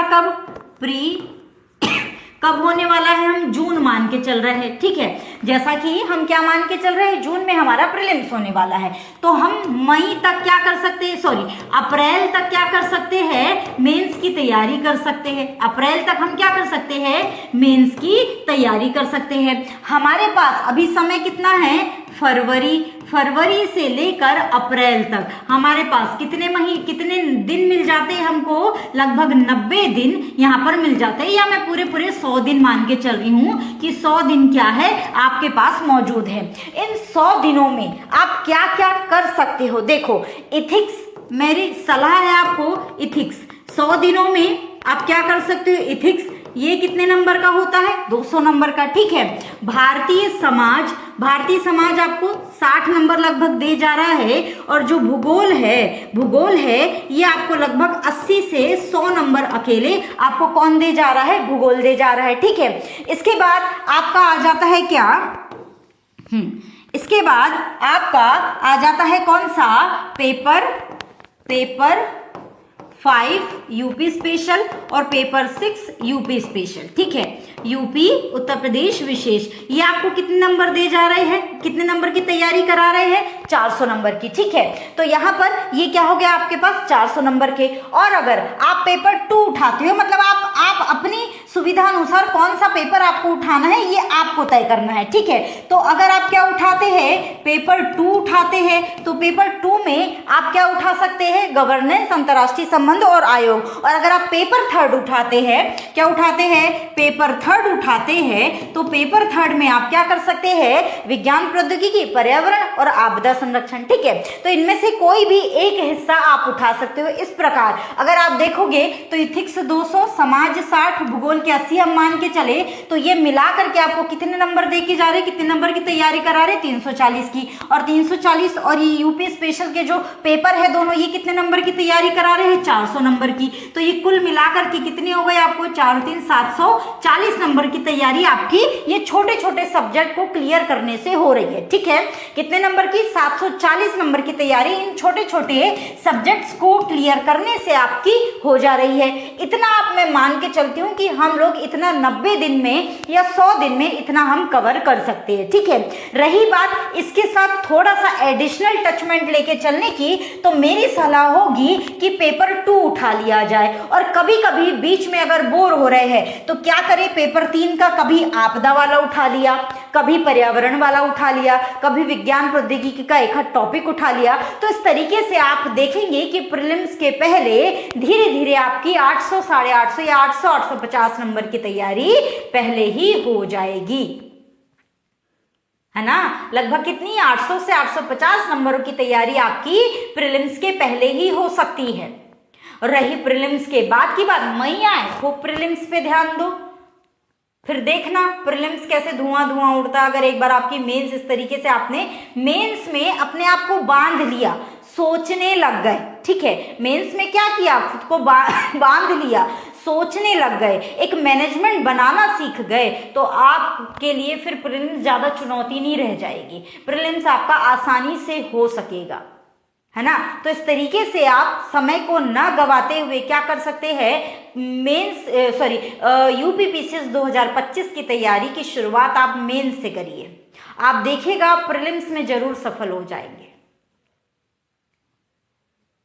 कब? प्री कब होने वाला है? हम जून मान के चल रहे हैं, ठीक है। जैसा कि हम क्या मान के चल रहे हैं, जून में हमारा प्रीलिम्स होने वाला है, तो हम मई तक क्या कर सकते हैं, सॉरी अप्रैल तक क्या कर सकते हैं, मेंस की तैयारी कर सकते हैं। अप्रैल तक हम क्या कर सकते हैं, मेंस की तैयारी कर सकते हैं। हमारे पास अभी समय कितना है, फरवरी से लेकर अप्रैल तक हमारे पास कितने दिन मिल जाते हैं हमको? लगभग 90 दिन यहाँ पर मिल जाते हैं, या मैं पूरे 100 दिन मान के चल रही हूँ कि 100 दिन क्या है आपके पास मौजूद है। इन 100 दिनों में आप क्या क्या कर सकते हो? देखो, इथिक्स, मेरी सलाह है आपको, इथिक्स 100 दिनों में आप क्या कर सकते हो? इथिक्स ये कितने नंबर का होता है? 200 नंबर का, ठीक है। भारतीय समाज आपको 60 नंबर लगभग दे जा रहा है, और जो भूगोल है ये आपको लगभग 80 से 100 नंबर अकेले आपको कौन दे जा रहा है? भूगोल दे जा रहा है, ठीक है। इसके बाद आपका आ जाता है क्या? इसके बाद आपका आ जाता है कौन सा? पेपर 5 यूपी स्पेशल और पेपर 6 यूपी स्पेशल, ठीक है। यूपी उत्तर प्रदेश विशेष, ये आपको कितने नंबर दे जा रहे हैं, कितने नंबर की तैयारी करा रहे हैं? 400 नंबर की, ठीक है। तो यहाँ पर ये क्या हो गया आपके पास? 400 नंबर के। और अगर आप पेपर 2 उठाते हो, मतलब आप अपनी सुविधा अनुसार कौन सा पेपर आपको उठाना है ये आपको तय करना है, ठीक है। तो अगर आप क्या उठाते हैं, पेपर 2 उठाते हैं, तो पेपर 2 में आप क्या उठा सकते हैं? गवर्नेंस, अंतर्राष्ट्रीय संबंध और आयोग। और अगर आप पेपर 3 उठाते हैं, क्या उठाते हैं? पेपर 3 उठाते हैं, तो पेपर 3 में आप क्या कर सकते हैं? विज्ञान प्रौद्योगिकी, पर्यावरण और आपदा संरक्षण, ठीक है। तो इनमें से कोई भी एक हिस्सा आप उठा सकते हो। इस प्रकार अगर आप देखोगे तो इथिक्स 200, समाज 60, भूगोल के 80 हम मान के चले, तो ये मिला करके आपको कितने नंबर दे के जा रहे, कितने नंबर की तैयारी करा रहे? 340 की। और 340 और ये यूपी स्पेशल के जो पेपर है दोनों, ये कितने नंबर की तैयारी करा रहे हैं? 400 नंबर की। तो ये कुल मिलाकर के कितने हो गए आपको? 4 3 740 नंबर की तैयारी आपकी ये छोटे छोटे सब्जेक्ट को क्लियर करने से हो रही है, ठीक है। कितने नंबर की? 740 नंबर की तैयारी इन छोटे छोटे सब्जेक्ट्स को क्लियर करने से आपकी हो जा रही है। इतना आप मैं मान के चलती हूँ कि हम लोग इतना 90 दिन में या 100 दिन में इतना हम कवर कर सकते हैं, ठीक है। रही बात इसके साथ थोड़ा सा एडिशनल टचमेंट लेके चलने की, तो मेरी सलाह होगी कि पेपर 2 उठा लिया जाए। और कभी कभी बीच में अगर बोर हो रहे हैं तो क्या करें, पेपर 3 का कभी आपदा वाला उठा लिया, कभी पर्यावरण वाला उठा लिया, कभी विज्ञान प्रौद्योगिकी का एक टॉपिक उठा लिया। तो इस तरीके से आप देखेंगे कि प्रीलिम्स के पहले धीरे धीरे आपकी 800, 850 या 800, 850 नंबर की तैयारी पहले ही हो जाएगी, है ना। लगभग कितनी? 800 से 850 नंबरों की तैयारी आपकी प्रीलिम्स के पहले ही हो सकती है। और रही प्रीलिम्स के बाद की बात, मई आए खूब प्रीलिम्स पे ध्यान दो, फिर देखना प्रीलिम्स कैसे धुआं धुआं उड़ता। अगर एक बार आपकी मेंस इस तरीके से आपने मेंस में अपने आप को बांध लिया, सोचने लग गए, ठीक है। मेंस में क्या किया, खुद को बांध लिया, सोचने लग गए, एक मैनेजमेंट बनाना सीख गए, तो आपके लिए फिर प्रीलिम्स ज्यादा चुनौती नहीं रह जाएगी। प्रीलिम्स आपका आसानी से हो सकेगा, है ना। तो इस तरीके से आप समय को न गवाते हुए क्या कर सकते हैं, यूपीपीसीएस 2025 की तैयारी की शुरुआत आप मेंस से करिए। आप देखिएगा प्रीलिम्स में जरूर सफल हो जाएंगे,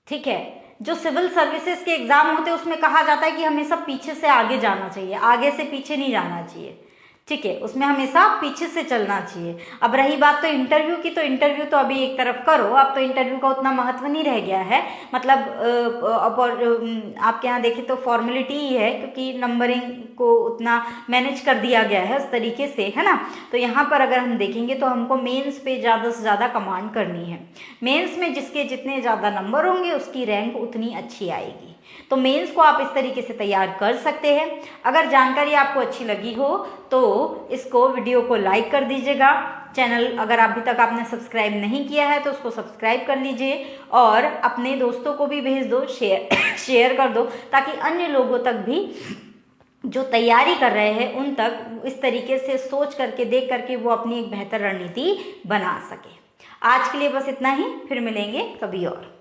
ठीक है। जो सिविल सर्विसेज के एग्जाम होते हैं उसमें कहा जाता है कि हमेशा पीछे से आगे जाना चाहिए, आगे से पीछे नहीं जाना चाहिए, ठीक है। उसमें हमेशा पीछे से चलना चाहिए। अब रही बात तो इंटरव्यू की, तो इंटरव्यू तो अभी एक तरफ करो, अब तो इंटरव्यू का उतना महत्व नहीं रह गया है। मतलब आपके यहाँ देखें तो फॉर्मेलिटी ही है, क्योंकि नंबरिंग को उतना मैनेज कर दिया गया है उस तरीके से, है ना। तो यहाँ पर अगर हम देखेंगे तो हमको मेंस पे ज़्यादा से ज़्यादा कमांड करनी है। मेंस में जिसके जितने ज़्यादा नंबर होंगे उसकी रैंक उतनी अच्छी आएगी। तो मेंस को आप इस तरीके से तैयार कर सकते हैं। अगर जानकारी आपको अच्छी लगी हो तो इसको वीडियो को लाइक कर दीजिएगा। चैनल अगर अभी तक आपने सब्सक्राइब नहीं किया है तो उसको सब्सक्राइब कर लीजिए, और अपने दोस्तों को भी भेज दो, शेयर कर दो, ताकि अन्य लोगों तक भी जो तैयारी कर रहे हैं उन तक इस तरीके से सोच करके, देख करके वो अपनी एक बेहतर रणनीति बना सके। आज के लिए बस इतना ही, फिर मिलेंगे कभी और।